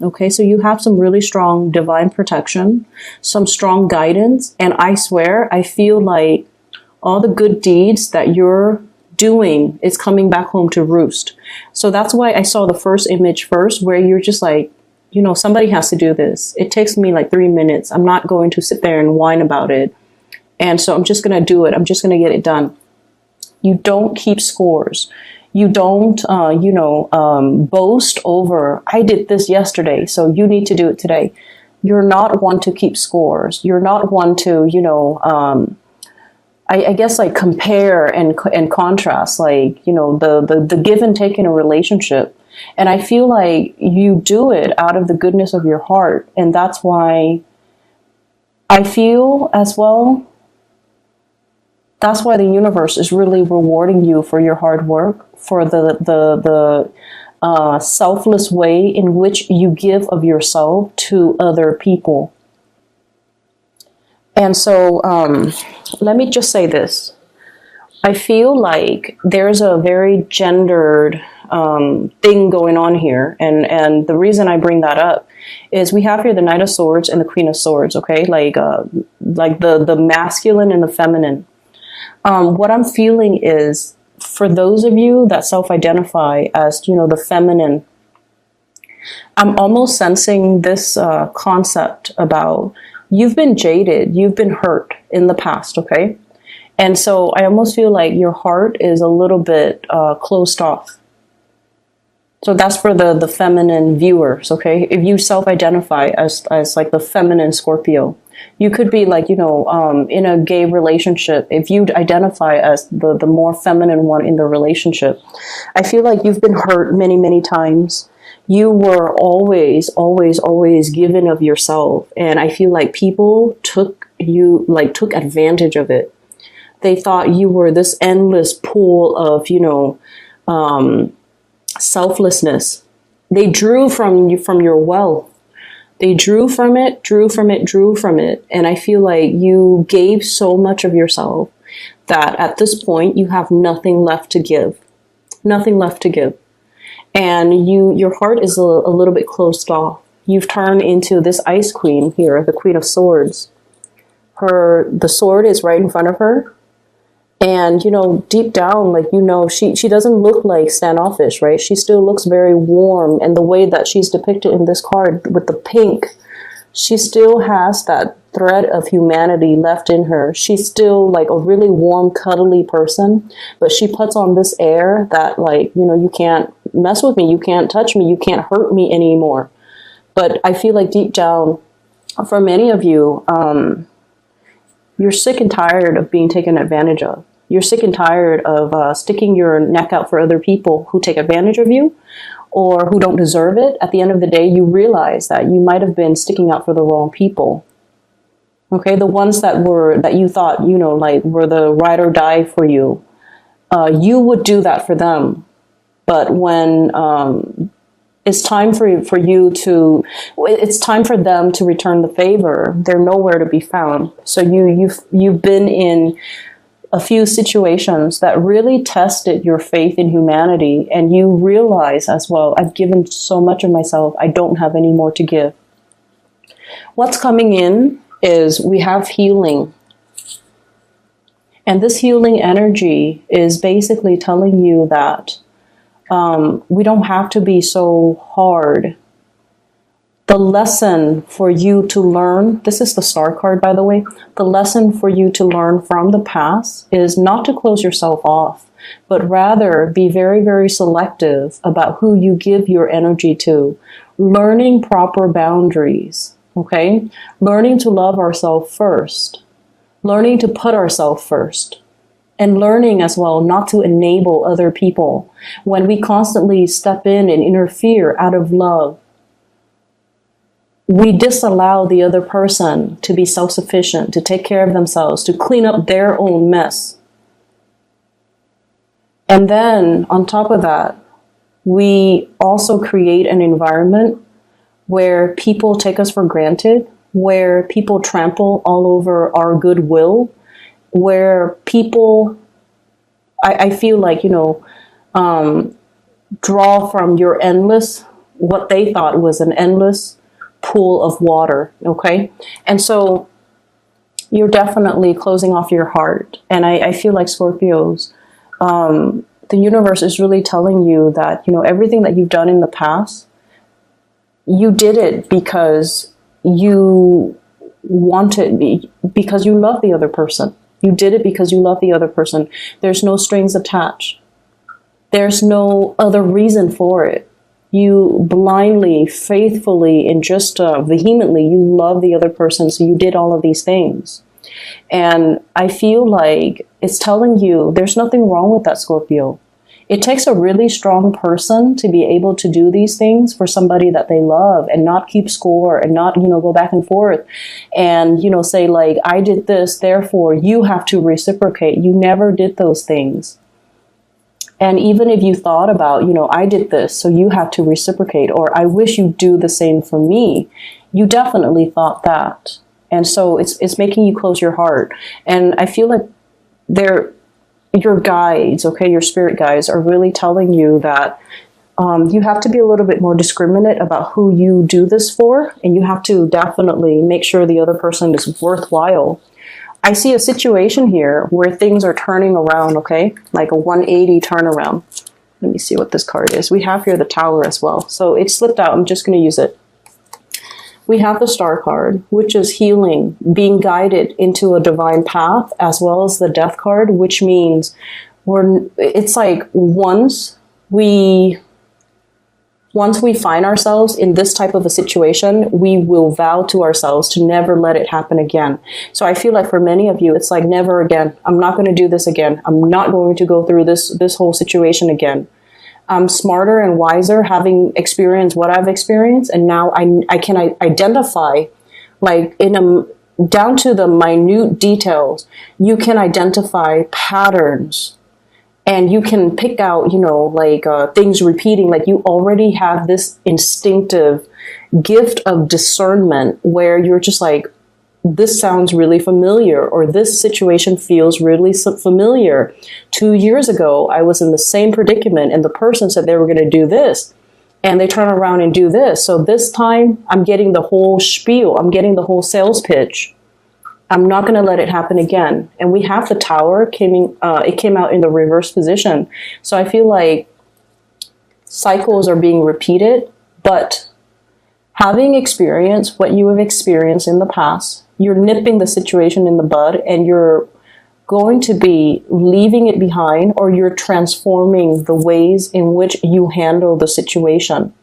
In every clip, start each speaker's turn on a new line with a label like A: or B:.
A: Okay, so you have some really strong divine protection, some strong guidance, and I swear, I feel like all the good deeds that you're doing is coming back home to roost. So that's why I saw the first image first, where you're just like, somebody has to do this. It takes me like 3 minutes. I'm not going to sit there and whine about it. And so I'm just going to do it. I'm just going to get it done. You don't keep scores. You don't, boast over, I did this yesterday, so you need to do it today. You're not one to keep scores. You're not one to, I guess like compare and contrast, like, the give and take in a relationship. And I feel like you do it out of the goodness of your heart. And that's why I feel as well, that's why the universe is really rewarding you for your hard work, for the selfless way in which you give of yourself to other people. And so let me just say this. I feel like there's a very gendered thing going on here. And the reason I bring that up is we have here the Knight of Swords and the Queen of Swords, okay? Like the masculine and the feminine. What I'm feeling is, for those of you that self-identify as, the feminine, I'm almost sensing this concept about you've been jaded, you've been hurt in the past, okay? And so I almost feel like your heart is a little bit closed off. So that's for the feminine viewers, okay? If you self-identify as like the feminine Scorpio, you could be like, in a gay relationship. If you identify as the more feminine one in the relationship, I feel like you've been hurt many, many times. You were always, always, always given of yourself. And I feel like people took advantage of it. They thought you were this endless pool of, selflessness. They drew from your wealth. They drew from it. And I feel like you gave so much of yourself that at this point you have nothing left to give. Nothing left to give. And your heart is a little bit closed off. You've turned into this Ice Queen here, the Queen of Swords. The sword is right in front of her. And, deep down, she doesn't look like standoffish, right? She still looks very warm. And the way that she's depicted in this card with the pink, she still has that thread of humanity left in her. She's still like a really warm, cuddly person, but she puts on this air that you can't mess with me. You can't touch me. You can't hurt me anymore. But I feel like deep down, for many of you, you're sick and tired of being taken advantage of. You're sick and tired of sticking your neck out for other people who take advantage of you or who don't deserve it. At the end of the day, you realize that you might have been sticking out for the wrong people. Okay, the ones that you thought, were the ride or die for you. You would do that for them. But when it's time for it's time for them to return the favor, they're nowhere to be found. So you've been in a few situations that really tested your faith in humanity, and you realize as well, I've given so much of myself, I don't have any more to give. What's coming in is we have healing. And this healing energy is basically telling you that we don't have to be so hard. The lesson for you to learn, this is the Star card, by the way, the lesson for you to learn from the past is not to close yourself off, but rather be very, very selective about who you give your energy to, learning proper boundaries, okay? Learning to love ourselves first, learning to put ourselves first, and learning as well not to enable other people when we constantly step in and interfere out of love. We disallow the other person to be self-sufficient, to take care of themselves, to clean up their own mess. And then, on top of that, we also create an environment where people take us for granted, where people trample all over our goodwill, where people, I feel like, draw from your endless what they thought was an endless pool of water. Okay. And so you're definitely closing off your heart. And I feel like Scorpios, the universe is really telling you that, you know, everything that you've done in the past, you did it because you wanted, because you love the other person. You did it because you love the other person. There's no strings attached. There's no other reason for it. You blindly, faithfully, and just vehemently, you love the other person, so you did all of these things. And I feel like it's telling you there's nothing wrong with that, Scorpio. It takes a really strong person to be able to do these things for somebody that they love and not keep score and not, you know, go back and forth and, you know, say like, I did this, therefore you have to reciprocate. You never did those things. And even if you thought about, you know, I did this, so you have to reciprocate, or I wish you'd do the same for me, you definitely thought that. And so it's making you close your heart. And I feel like your guides, okay, your spirit guides are really telling you that you have to be a little bit more discriminate about who you do this for. And you have to definitely make sure the other person is worthwhile. I see a situation here where things are turning around, okay? Like a 180 turnaround. Let me see what this card is. We have here the Tower as well. So it slipped out. I'm just going to use it. We have the Star card, which is healing, being guided into a divine path, as well as the Death card, which means it's like once we find ourselves in this type of a situation, we will vow to ourselves to never let it happen again. So I feel like for many of you, it's like never again. I'm not going to do this again. I'm not going to go through this whole situation again. I'm smarter and wiser, having experienced what I've experienced, and now I can identify, like down to the minute details. You can identify patterns. And you can pick out, you know, like things repeating, like you already have this instinctive gift of discernment where you're just like, this sounds really familiar, or this situation feels really familiar. 2 years ago, I was in the same predicament and the person said they were going to do this and they turn around and do this. So this time I'm getting the whole spiel. I'm getting the whole sales pitch. I'm not going to let it happen again. And we have the Tower. It came out in the reverse position. So I feel like cycles are being repeated, but having experienced what you have experienced in the past, you're nipping the situation in the bud and you're going to be leaving it behind, or you're transforming the ways in which you handle the situation.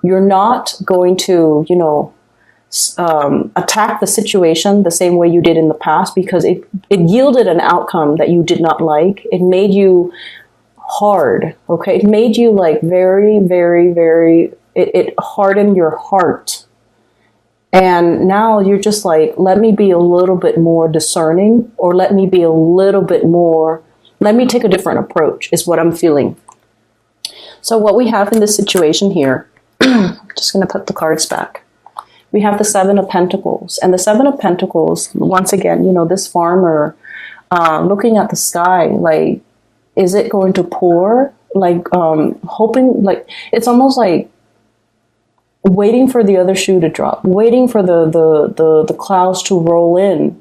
A: You're not going to, you know, attack the situation the same way you did in the past, because it yielded an outcome that you did not like. It made you hard, okay? It made you like very, very, very, it hardened your heart. And now you're just like, let me be a little bit more discerning, or let me be a little bit more, let me take a different approach is what I'm feeling. So what we have in this situation here, I'm just going to put the cards back. We have the Seven of Pentacles. And the Seven of Pentacles, once again, you know, this farmer looking at the sky, like, is it going to pour? Like, hoping, like, it's almost like waiting for the other shoe to drop, waiting for the clouds to roll in,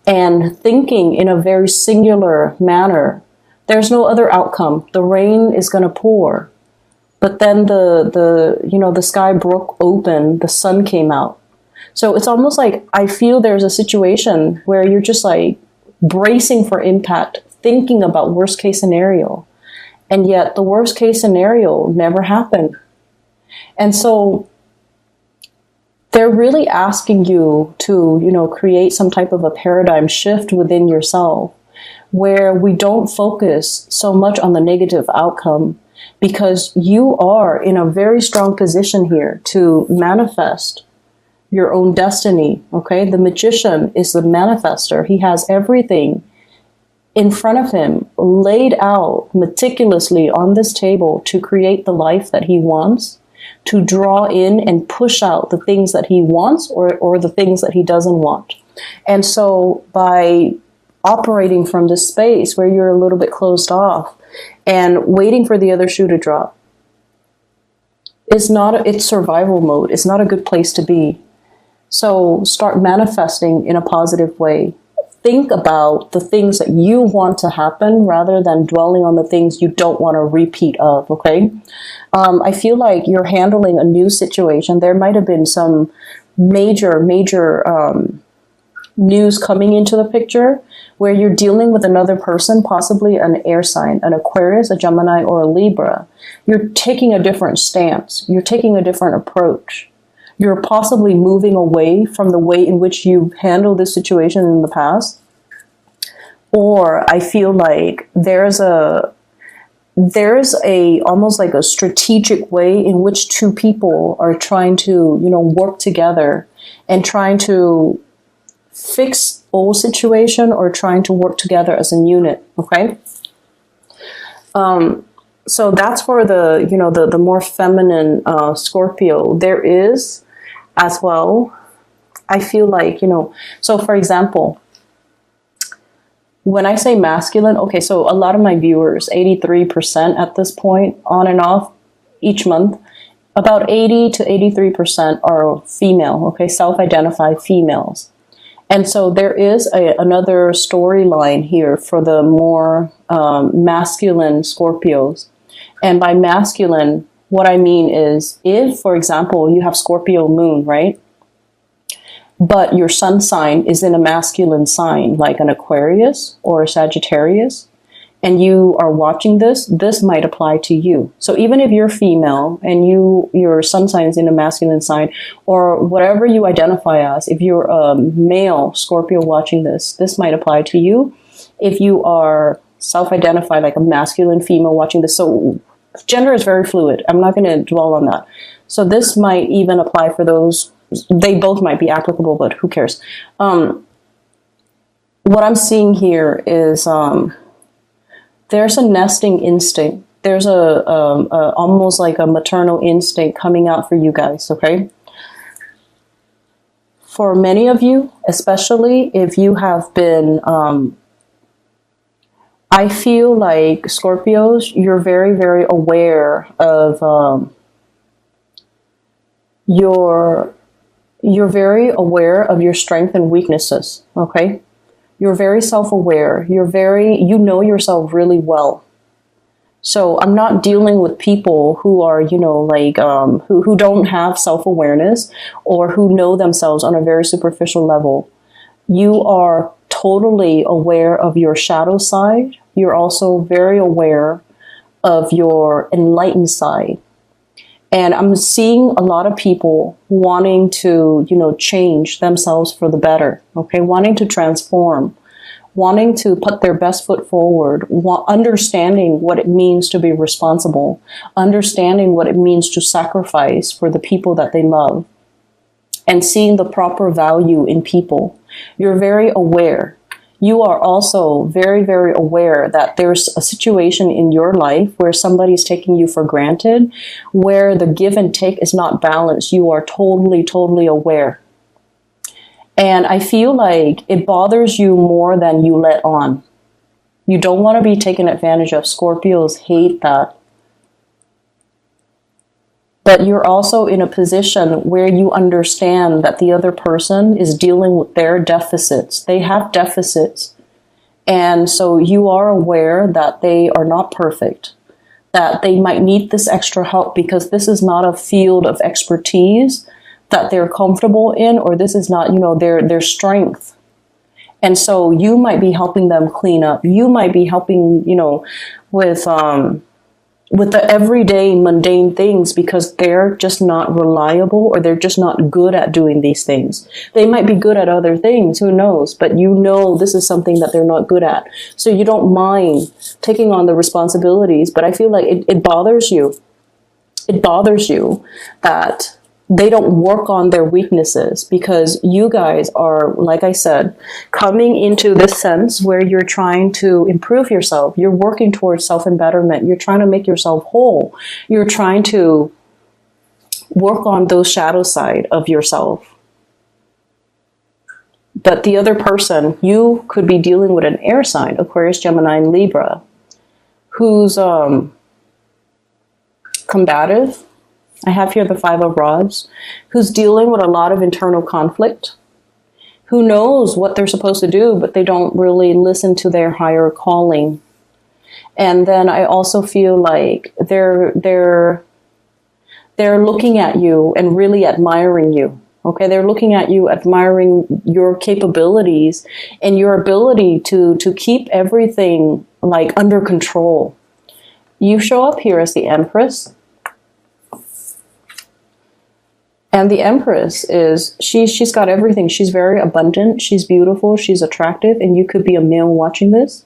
A: and thinking in a very singular manner. There's no other outcome. The rain is going to pour. But then the sky broke open, the sun came out. So it's almost like I feel there's a situation where you're just like bracing for impact, thinking about worst case scenario. And yet the worst case scenario never happened. And so they're really asking you to, you know, create some type of a paradigm shift within yourself where we don't focus so much on the negative outcome, because you are in a very strong position here to manifest your own destiny, okay? The magician is the manifester. He has everything in front of him laid out meticulously on this table to create the life that he wants, to draw in and push out the things that he wants or the things that he doesn't want. And so by operating from this space where you're a little bit closed off and waiting for the other shoe to drop, is not, it's survival mode. It's not a good place to be. So start manifesting in a positive way. Think about the things that you want to happen rather than dwelling on the things you don't want to repeat of, okay? I feel like you're handling a new situation. There might have been some major news coming into the picture where you're dealing with another person, possibly an air sign, an Aquarius, a Gemini, or a Libra. You're taking a different stance. You're taking a different approach. You're possibly moving away from the way in which you've handled this situation in the past. Or I feel like there's a almost like a strategic way in which two people are trying to, work together and trying to fix old situation or trying to work together as a unit. Okay. So that's for the more feminine Scorpio. There is as well, I feel like, so for example, when I say masculine, okay, so a lot of my viewers, 83% at this point, on and off each month, about 80 to 83% are female, okay, self-identified females. And so there is another storyline here for the more masculine Scorpios. And by masculine, what I mean is if, for example, you have Scorpio moon, right? But your sun sign is in a masculine sign, like an Aquarius or a Sagittarius, and you are watching this, this might apply to you. So even if you're female and your sun sign is in a masculine sign, or whatever you identify as, if you're a male Scorpio watching this, this might apply to you. If you are self-identified like a masculine female watching this, so gender is very fluid. I'm not going to dwell on that. So this might even apply for those. They both might be applicable, but who cares? What I'm seeing here is there's a nesting instinct. There's a almost like a maternal instinct coming out for you guys, okay? For many of you, especially if you have been, I feel like Scorpios, you're very, very aware of you're very aware of your strengths and weaknesses, okay? You're very self-aware. You know yourself really well. So I'm not dealing with people who are, who don't have self-awareness or who know themselves on a very superficial level. You are totally aware of your shadow side. You're also very aware of your enlightened side. And I'm seeing a lot of people wanting to, change themselves for the better, okay? Wanting to transform, wanting to put their best foot forward, understanding what it means to be responsible, understanding what it means to sacrifice for the people that they love, and seeing the proper value in people. You're very aware. You are also very, very aware that there's a situation in your life where somebody's taking you for granted, where the give and take is not balanced. You are totally, totally aware. And I feel like it bothers you more than you let on. You don't want to be taken advantage of. Scorpios hate that. But you're also in a position where you understand that the other person is dealing with their deficits. They have deficits. And so you are aware that they are not perfect, that they might need this extra help because this is not a field of expertise that they're comfortable in, or this is not, their strength. And so you might be helping them clean up. You might be helping, with the everyday mundane things because they're just not reliable or they're just not good at doing these things. They might be good at other things, who knows, but this is something that they're not good at. So you don't mind taking on the responsibilities, but I feel like it bothers you. It bothers you that they don't work on their weaknesses because you guys are, like I said, coming into this sense where you're trying to improve yourself. You're working towards self-embetterment. You're trying to make yourself whole. You're trying to work on those shadow side of yourself. But the other person, you could be dealing with an air sign, Aquarius, Gemini, and Libra, who's combative, I have here the Five of Rods, who's dealing with a lot of internal conflict, who knows what they're supposed to do, but they don't really listen to their higher calling. And then I also feel like they're looking at you and really admiring you. Okay, they're looking at you, admiring your capabilities and your ability to keep everything like under control. You show up here as the Empress. And the Empress is, she's got everything. She's very abundant. She's beautiful. She's attractive. And you could be a male watching this.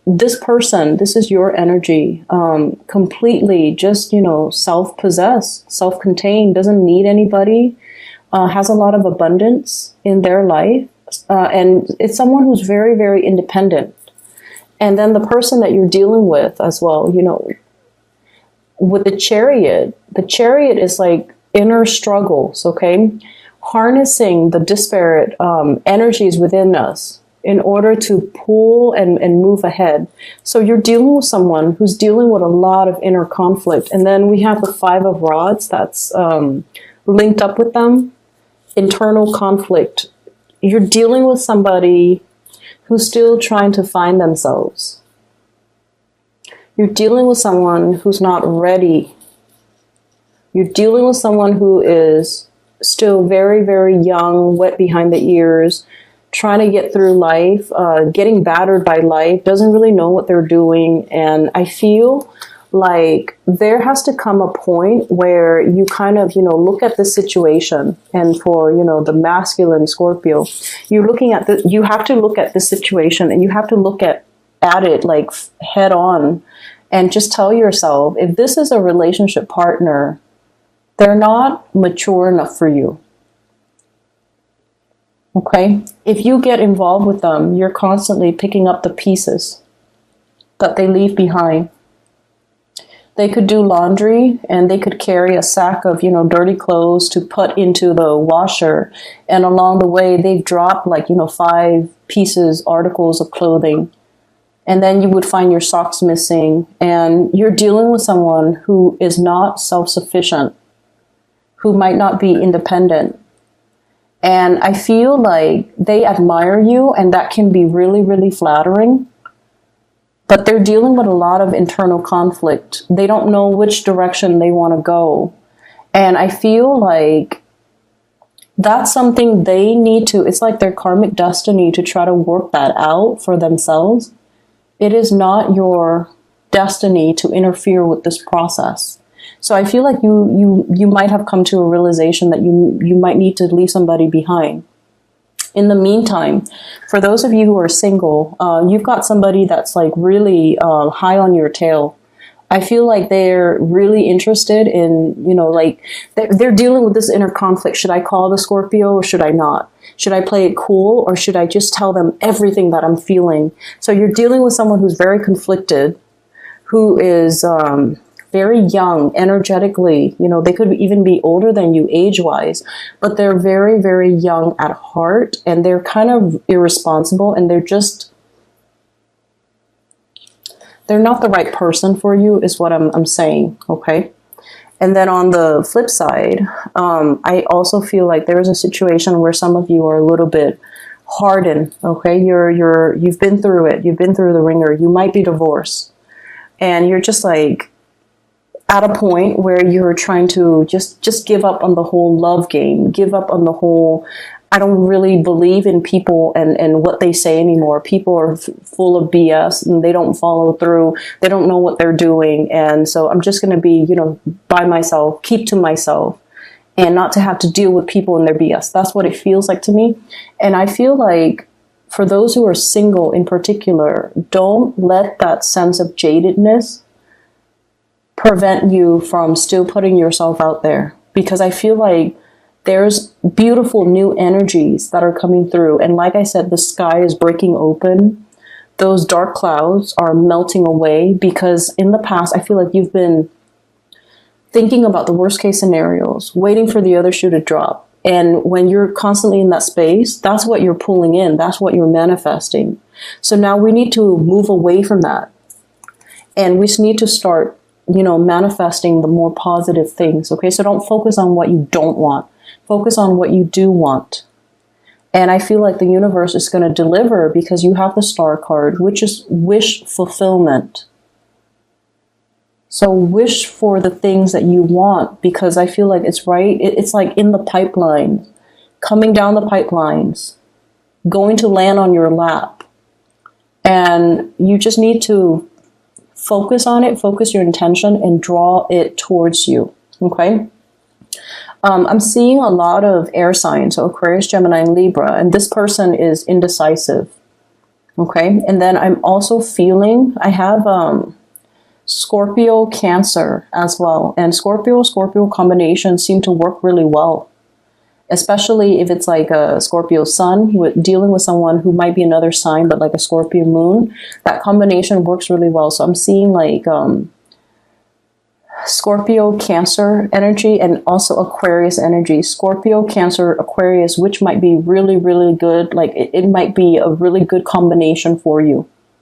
A: This person, this is your energy, completely just, self-possessed, self-contained, doesn't need anybody, has a lot of abundance in their life. And it's someone who's very, very independent. And then the person that you're dealing with as well, with the Chariot is like inner struggles, okay? Harnessing the disparate energies within us in order to pull and move ahead. So you're dealing with someone who's dealing with a lot of inner conflict. And then we have the Five of Rods that's linked up with them. Internal conflict. You're dealing with somebody who's still trying to find themselves. You're dealing with someone who's not ready. You're dealing with someone who is still very, very young, wet behind the ears, trying to get through life, getting battered by life, doesn't really know what they're doing. And I feel like there has to come a point where you kind of, look at the situation. And for, the masculine Scorpio, you have to look at the situation and you have to look at it like head on and just tell yourself, if this is a relationship partner, they're not mature enough for you. Okay? If you get involved with them, you're constantly picking up the pieces that they leave behind. They could do laundry and they could carry a sack of, dirty clothes to put into the washer. And along the way, they've dropped 5 articles of clothing. And then you would find your socks missing. And you're dealing with someone who is not self-sufficient, who might not be independent. And I feel like they admire you, and that can be really, really flattering. But they're dealing with a lot of internal conflict. They don't know which direction they want to go. And I feel like that's something they need to, it's like their karmic destiny to try to work that out for themselves. It is not your destiny to interfere with this process. So I feel like you might have come to a realization that you might need to leave somebody behind. In the meantime, for those of you who are single, you've got somebody that's like really high on your tail. I feel like they're really interested in, they're dealing with this inner conflict. Should I call the Scorpio or should I not? Should I play it cool or should I just tell them everything that I'm feeling? So you're dealing with someone who's very conflicted, who is very young, energetically, they could even be older than you age-wise, but they're very, very young at heart, and they're kind of irresponsible, and they're not the right person for you, is what I'm saying, okay? And then on the flip side, I also feel like there is a situation where some of you are a little bit hardened, okay? You've been through it. You've been through the ringer. You might be divorced, and you're just like, at a point where you're trying to just give up on the whole love game, give up on the whole, I don't really believe in people and what they say anymore. People are full of BS and they don't follow through. They don't know what they're doing. And so I'm just going to be, by myself, keep to myself and not to have to deal with people and their BS. That's what it feels like to me. And I feel like for those who are single in particular, don't let that sense of jadedness prevent you from still putting yourself out there, because I feel like there's beautiful new energies that are coming through. And like I said, the sky is breaking open. Those dark clouds are melting away, because in the past, I feel like you've been thinking about the worst case scenarios, waiting for the other shoe to drop. And when you're constantly in that space, that's what you're pulling in. That's what you're manifesting. So now we need to move away from that. And we just need to start manifesting the more positive things. Okay, so don't focus on what you don't want. Focus on what you do want. And I feel like the universe is going to deliver because you have the star card, which is wish fulfillment. So wish for the things that you want, because I feel like it's right. It's like in the pipeline, coming down the pipelines, going to land on your lap. And you just need to focus on it, focus your intention, and draw it towards you. Okay? I'm seeing a lot of air signs, so Aquarius, Gemini, and Libra, and this person is indecisive. Okay? And then I'm also feeling, I have Scorpio, Cancer as well. And Scorpio combinations seem to work really well. Especially if it's like a Scorpio sun, dealing with someone who might be another sign, but like a Scorpio moon. That combination works really well. So I'm seeing like Scorpio, Cancer energy, and also Aquarius energy. Scorpio, Cancer, Aquarius, which might be really, really good. Like it might be a really good combination for you.